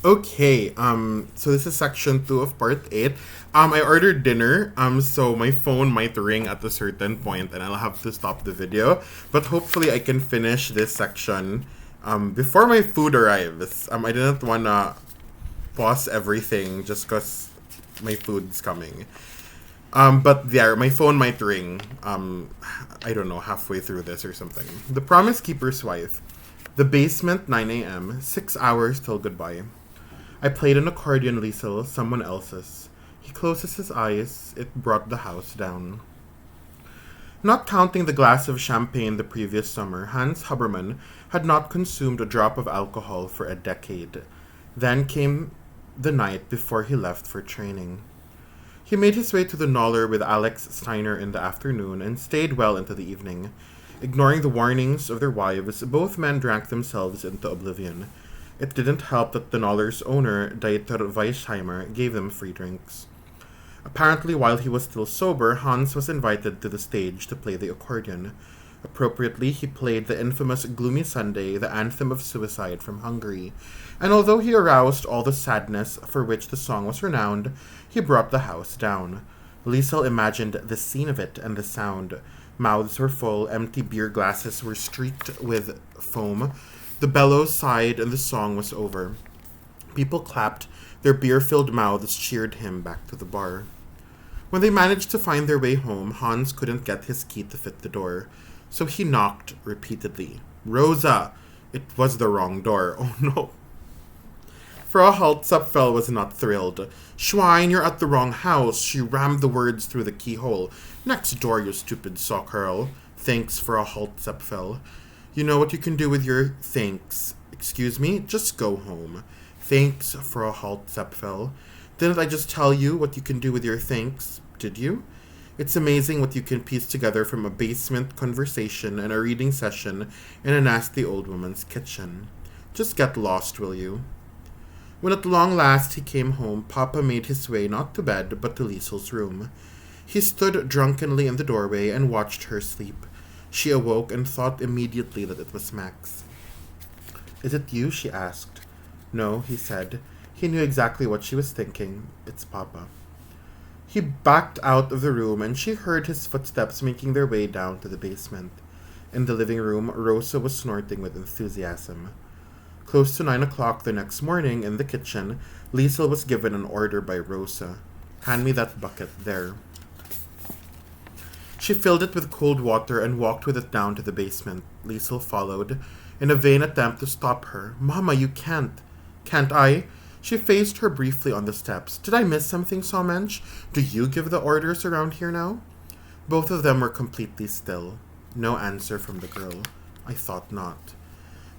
Okay, so this is section 2 of part 8. I ordered dinner, so my phone might ring at a certain point and I'll have to stop the video. But hopefully I can finish this section, before my food arrives. I didn't wanna pause everything just because my food's coming. But there, my phone might ring, I don't know, halfway through this or something. The Promise Keeper's Wife. The basement, 9 a.m., 6 hours till goodbye. I played an accordion, Liesel, someone else's. He closes his eyes. It brought the house down. Not counting the glass of champagne the previous summer, Hans Huberman had not consumed a drop of alcohol for a decade. Then came the night before he left for training. He made his way to the Noller with Alex Steiner in the afternoon and stayed well into the evening. Ignoring the warnings of their wives, both men drank themselves into oblivion. It didn't help that the Noller's owner, Dieter Weisheimer, gave them free drinks. Apparently, while he was still sober, Hans was invited to the stage to play the accordion. Appropriately, he played the infamous Gloomy Sunday, the anthem of suicide from Hungary. And although he aroused all the sadness for which the song was renowned, he brought the house down. Liesel imagined the scene of it and the sound. Mouths were full, empty beer glasses were streaked with foam. The bellows sighed and the song was over. People clapped, their beer-filled mouths cheered him back to the bar. When they managed to find their way home, Hans couldn't get his key to fit the door, so he knocked repeatedly. Rosa! It was the wrong door. Oh no. Frau Holtzapfel was not thrilled. Schwein, you're at the wrong house. She rammed the words through the keyhole. Next door, you stupid sockgirl. Thanks, Frau Holtzapfel. You know what you can do with your thanks. Excuse me? Just go home. Thanks, Frau Holtzapfel. Didn't I just tell you what you can do with your thanks? Did you? It's amazing what you can piece together from a basement conversation and a reading session in a nasty old woman's kitchen. Just get lost, will you? When at long last he came home, Papa made his way not to bed, but to Liesel's room. He stood drunkenly in the doorway and watched her sleep. She awoke and thought immediately that it was Max. Is it you? She asked. No, he said. He knew exactly what she was thinking. It's Papa. He backed out of the room and she heard his footsteps making their way down to the basement. In the living room, Rosa was snorting with enthusiasm. Close to 9 o'clock the next morning, in the kitchen, Liesel was given an order by Rosa. Hand me that bucket there. She filled it with cold water and walked with it down to the basement. Liesel followed, in a vain attempt to stop her. Mama, you can't. Can't I? She faced her briefly on the steps. Did I miss something, Somensch? Do you give the orders around here now? Both of them were completely still. No answer from the girl. I thought not.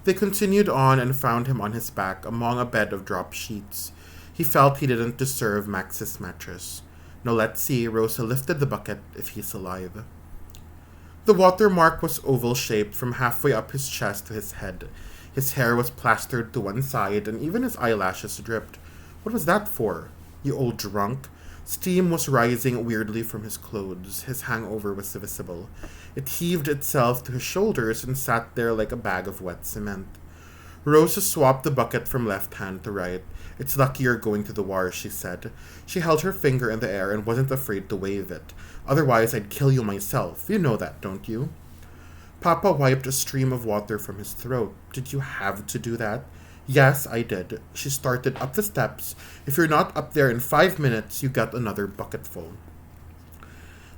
They continued on and found him on his back among a bed of drop sheets. He felt he didn't deserve Max's mattress. Now let's see. Rosa lifted the bucket if he's alive. The watermark was oval-shaped from halfway up his chest to his head. His hair was plastered to one side, and even his eyelashes dripped. What was that for? You old drunk? Steam was rising weirdly from his clothes. His hangover was visible. It heaved itself to his shoulders and sat there like a bag of wet cement. Rosa swapped the bucket from left hand to right. It's lucky you're going to the war, she said. She held her finger in the air and wasn't afraid to wave it. Otherwise, I'd kill you myself. You know that, don't you? Papa wiped a stream of water from his throat. Did you have to do that? Yes, I did. She started up the steps. If you're not up there in 5 minutes, you got another bucketful.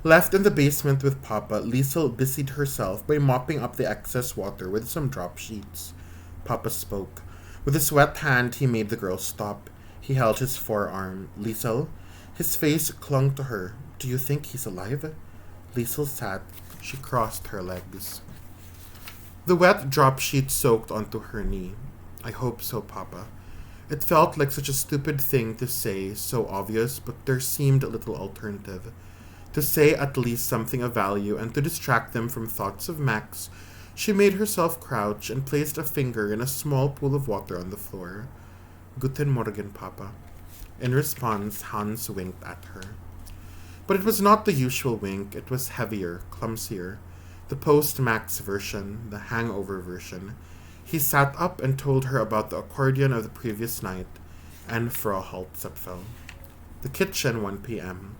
Left in the basement with Papa, Liesel busied herself by mopping up the excess water with some drop sheets. Papa spoke. With his wet hand, he made the girl stop. He held his forearm. Liesel? His face clung to her. Do you think he's alive? Liesel sat. She crossed her legs. The wet drop sheet soaked onto her knee. I hope so, Papa. It felt like such a stupid thing to say, so obvious, but there seemed little alternative. To say at least something of value and to distract them from thoughts of Max, she made herself crouch and placed a finger in a small pool of water on the floor. Guten Morgen, Papa. In response, Hans winked at her. But it was not the usual wink. It was heavier, clumsier. The post-Max version, the hangover version. He sat up and told her about the accordion of the previous night. And for a halt, Zepfel. The kitchen, 1 p.m.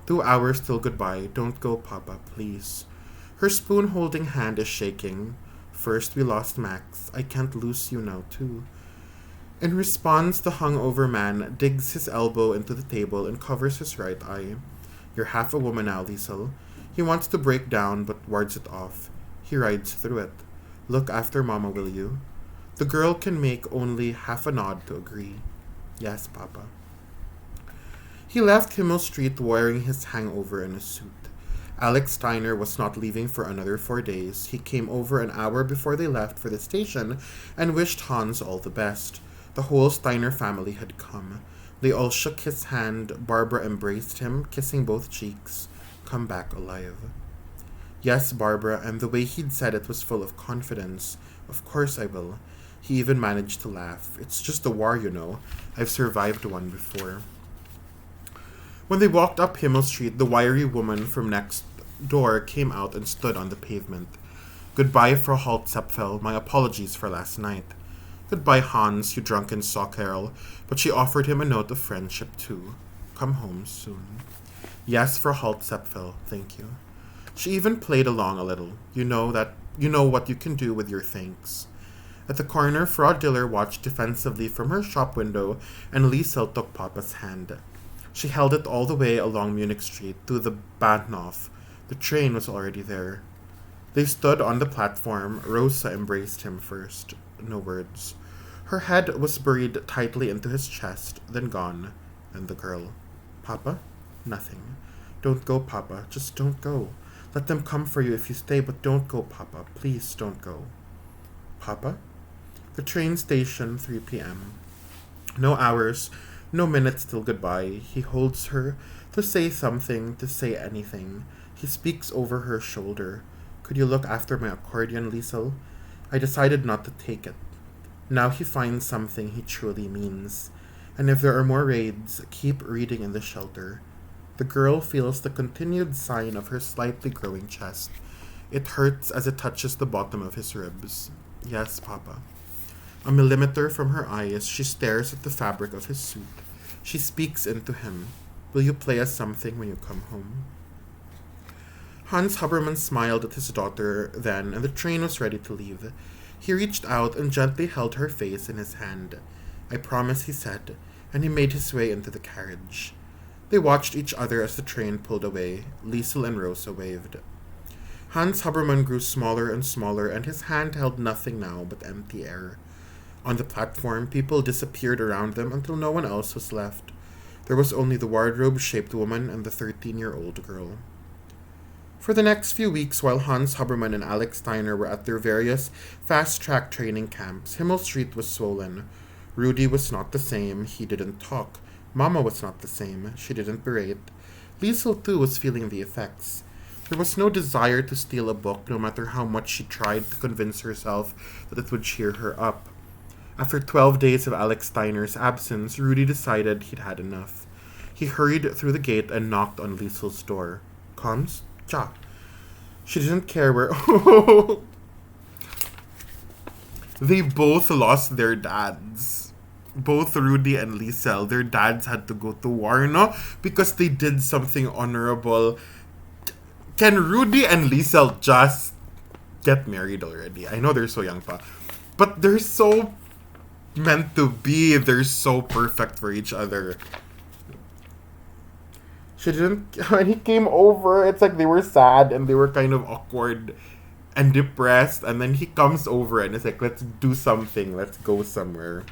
2 hours till goodbye. Don't go, Papa, please. Her spoon-holding hand is shaking. First we lost Max. I can't lose you now, too. In response, the hungover man digs his elbow into the table and covers his right eye. You're half a woman now, Liesel. He wants to break down, but wards it off. He rides through it. Look after Mama, will you? The girl can make only half a nod to agree. Yes, Papa. He left Himmel Street wearing his hangover in a suit. Alex Steiner was not leaving for another 4 days. He came over an hour before they left for the station and wished Hans all the best. The whole Steiner family had come. They all shook his hand. Barbara embraced him, kissing both cheeks. Come back alive. Yes, Barbara, and the way he'd said it was full of confidence. Of course I will. He even managed to laugh. It's just a war, you know. I've survived one before. When they walked up Himmel Street, the wiry woman from next door came out and stood on the pavement. Goodbye, Frau Holtzapfel. My apologies for last night. Goodbye, Hans, you drunken sockerl. But she offered him a note of friendship, too. Come home soon. Yes, Frau Holtzapfel. Thank you. She even played along a little. You know what you can do with your thanks. At the corner, Frau Diller watched defensively from her shop window, and Liesel took Papa's hand. She held it all the way along Munich Street to the Bahnhof. The train was already there. They stood on the platform. Rosa embraced him first. No words. Her head was buried tightly into his chest, then gone. And the girl. Papa? Nothing. Don't go, Papa. Just don't go. Let them come for you if you stay, but don't go, Papa. Please don't go. Papa? The train station, 3 p.m. No hours, no minutes till goodbye. He holds her to say something, to say anything. He speaks over her shoulder. Could you look after my accordion, Liesel? I decided not to take it. Now he finds something he truly means. And if there are more raids, keep reading in the shelter. The girl feels the continued sign of her slightly growing chest. It hurts as it touches the bottom of his ribs. Yes, Papa. A millimeter from her eyes, she stares at the fabric of his suit. She speaks into him. Will you play us something when you come home? Hans Huberman smiled at his daughter then, and the train was ready to leave. He reached out and gently held her face in his hand. I promise, he said, and he made his way into the carriage. They watched each other as the train pulled away. Liesel and Rosa waved. Hans Huberman grew smaller and smaller, and his hand held nothing now but empty air. On the platform, people disappeared around them until no one else was left. There was only the wardrobe-shaped woman and the 13-year-old girl. For the next few weeks, while Hans Huberman and Alex Steiner were at their various fast-track training camps, Himmel Street was swollen. Rudy was not the same. He didn't talk. Mama was not the same. She didn't berate. Liesel, too, was feeling the effects. There was no desire to steal a book, no matter how much she tried to convince herself that it would cheer her up. After 12 days of Alex Steiner's absence, Rudy decided he'd had enough. He hurried through the gate and knocked on Liesel's door. Comes? Ja. She didn't care where... They both lost their dads. Both Rudy and Liesel, their dads had to go to war, no? Because they did something honorable. Can Rudy and Liesel just get married already? I know they're so young pa. But they're so meant to be. They're so perfect for each other. She didn't... When he came over, it's like they were sad and they were kind of awkward and depressed. And then he comes over and it's like, let's do something. Let's go somewhere.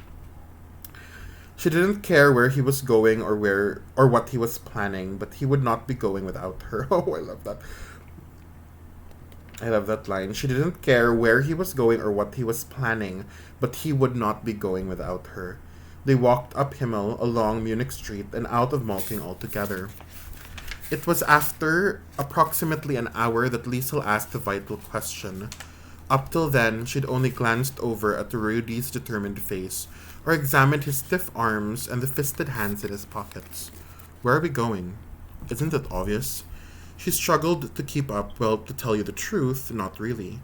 She didn't care where he was going or what he was planning, but he would not be going without her. Oh, I love that. I love that line. She didn't care where he was going or what he was planning, but he would not be going without her. They walked up Himmel, along Munich Street, and out of Malking altogether. It was after approximately an hour that Liesel asked the vital question. Up till then, she'd only glanced over at Rudy's determined face, or examined his stiff arms and the fisted hands in his pockets. Where are we going? Isn't it obvious? She struggled to keep up. Well, to tell you the truth, not really.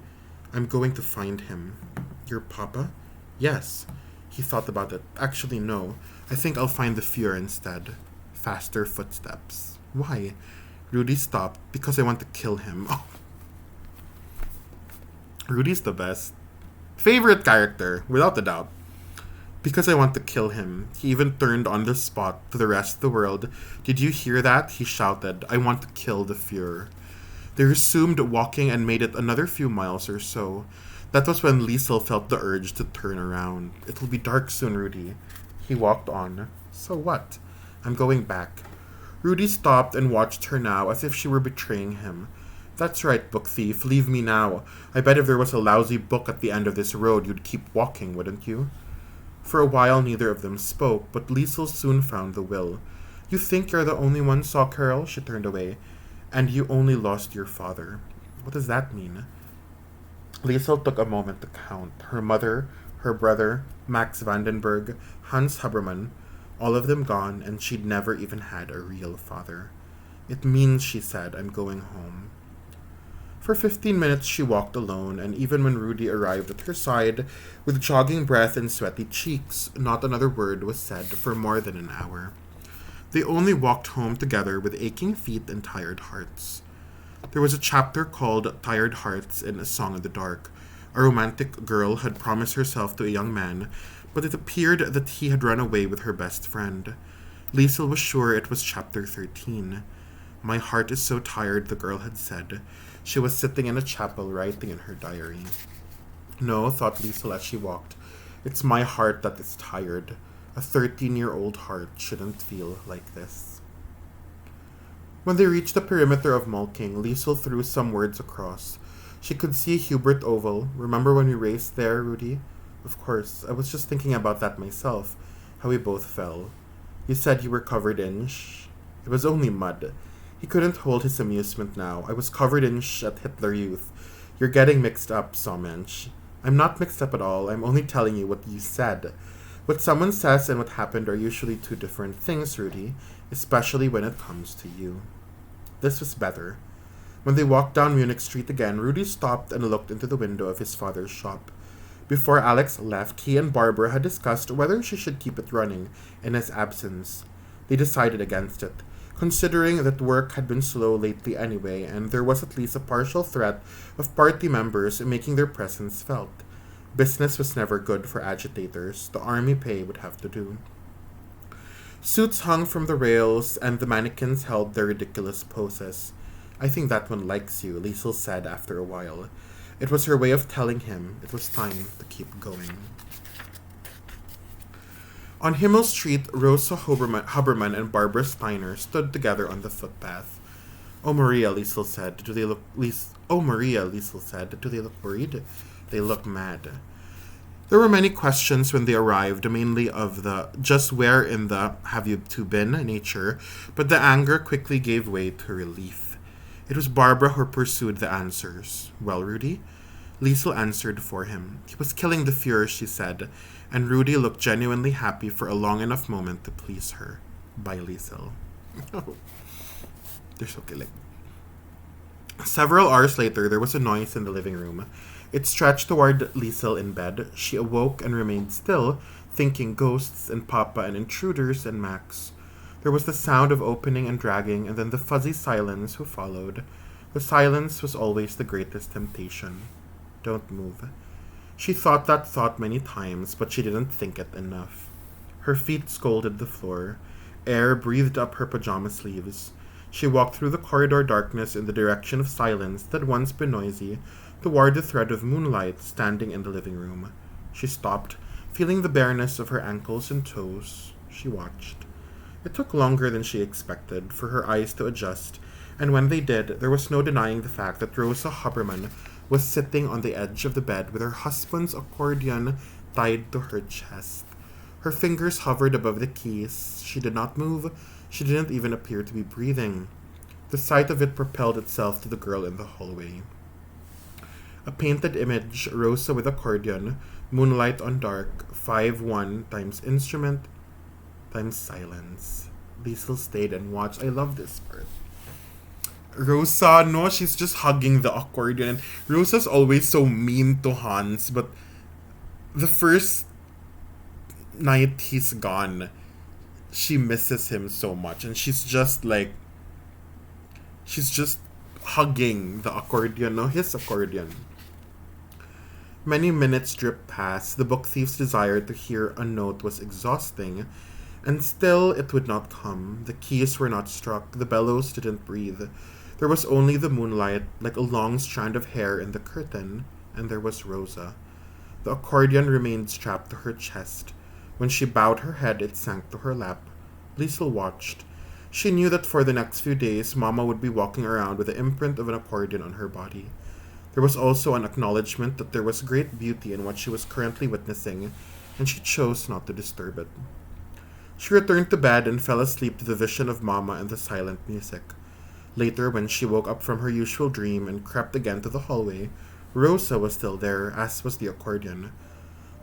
I'm going to find him. Your papa? Yes. He thought about it. Actually, no. I think I'll find the Fuhrer instead. Faster footsteps. Why? Rudy stopped. Because I want to kill him. Oh. Rudy's the best. Favorite character, without a doubt. Because I want to kill him. He even turned on the spot to the rest of the world. Did you hear that? He shouted. I want to kill the Fuhrer. They resumed walking and made it another few miles or so. That was when Liesel felt the urge to turn around. It'll be dark soon, Rudy. He walked on. So what? I'm going back. Rudy stopped and watched her now as if she were betraying him. That's right, book thief. Leave me now. I bet if there was a lousy book at the end of this road, you'd keep walking, wouldn't you? For a while, neither of them spoke, but Liesel soon found the will. You think you're the only one saw Carol? She turned away. And you only lost your father. What does that mean? Liesel took a moment to count. Her mother, her brother, Max Vandenberg, Hans Habermann, all of them gone, and she'd never even had a real father. It means, she said, I'm going home. For 15 minutes she walked alone, and even when Rudy arrived at her side, with jogging breath and sweaty cheeks, not another word was said for more than an hour. They only walked home together with aching feet and tired hearts. There was a chapter called Tired Hearts in A Song in the Dark. A romantic girl had promised herself to a young man, but it appeared that he had run away with her best friend. Liesel was sure it was chapter 13. My heart is so tired, the girl had said. She was sitting in a chapel writing in her diary. No, thought Liesel as she walked. It's my heart that is tired. A 13-year-old heart shouldn't feel like this. When they reached the perimeter of Malking, Liesel threw some words across. She could see Hubert Oval. Remember when we raced there, Rudy? Of course. I was just thinking about that myself. How we both fell. You said you were covered in It was only mud. He couldn't hold his amusement now. I was covered in at Hitler Youth. You're getting mixed up, Sommensch. I'm not mixed up at all. I'm only telling you what you said. What someone says and what happened are usually two different things, Rudy, especially when it comes to you. This was better. When they walked down Munich Street again, Rudy stopped and looked into the window of his father's shop. Before Alex left, he and Barbara had discussed whether she should keep it running in his absence. They decided against it, considering that work had been slow lately anyway, and there was at least a partial threat of party members making their presence felt. Business was never good for agitators. The army pay would have to do. Suits hung from the rails, and the mannequins held their ridiculous poses. I think that one likes you, Liesel said after a while. It was her way of telling him it was time to keep going. On Himmel Street, Rosa Huberman and Barbara Steiner stood together on the footpath. Oh, Maria, Liesel said. Do they look worried? They look mad. There were many questions when they arrived, mainly of the just where in the have you two been nature, but the anger quickly gave way to relief. It was Barbara who pursued the answers. Well, Rudy? Liesel answered for him. He was killing the Fuhrer, she said, and Rudy looked genuinely happy for a long enough moment to please her. By Liesel. They're so killing. Several hours later, there was a noise in the living room. It stretched toward Liesel in bed. She awoke and remained still, thinking ghosts and Papa and intruders and Max. There was the sound of opening and dragging, and then the fuzzy silence who followed. The silence was always the greatest temptation. Don't move. She thought that thought many times, but she didn't think it enough. Her feet scolded the floor. Air breathed up her pajama sleeves. She walked through the corridor darkness in the direction of silence that had once been noisy, toward the thread of moonlight standing in the living room. She stopped, feeling the bareness of her ankles and toes. She watched. It took longer than she expected for her eyes to adjust, and when they did, there was no denying the fact that Rosa Huberman was sitting on the edge of the bed with her husband's accordion tied to her chest. Her fingers hovered above the keys. She did not move. She didn't even appear to be breathing. The sight of it propelled itself to the girl in the hallway. A painted image, Rosa with accordion, moonlight on dark, 5-1 times instrument times silence. Liesel stayed and watched. I love this part. Rosa, no, she's just hugging the accordion. Rosa's always so mean to Hans, but the first night he's gone, she misses him so much, and she's just hugging the accordion, no, his accordion. Many minutes dripped past. The book thief's desire to hear a note was exhausting, and still it would not come. The keys were not struck. The bellows didn't breathe. There was only the moonlight, like a long strand of hair in the curtain, and there was Rosa. The accordion remained strapped to her chest. When she bowed her head, it sank to her lap. Liesel watched. She knew that for the next few days, Mama would be walking around with the imprint of an accordion on her body. There was also an acknowledgement that there was great beauty in what she was currently witnessing, and she chose not to disturb it. She returned to bed and fell asleep to the vision of Mama and the silent music. Later, when she woke up from her usual dream and crept again to the hallway, Rosa was still there, as was the accordion.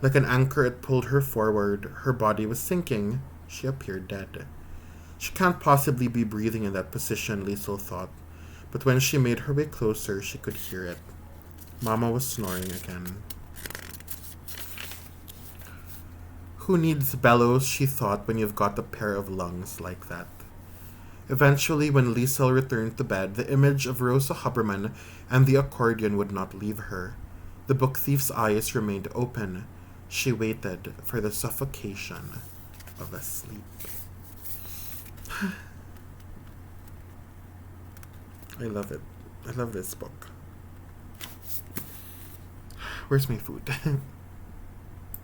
Like an anchor, it pulled her forward. Her body was sinking. She appeared dead. She can't possibly be breathing in that position, Liesel thought. But when she made her way closer, she could hear it. Mama was snoring again. Who needs bellows, she thought, when you've got a pair of lungs like that? Eventually, when Liesel returned to bed, the image of Rosa Huberman and the accordion would not leave her. The book thief's eyes remained open. She waited for the suffocation of a sleep. I love it. I love this book. Where's my food?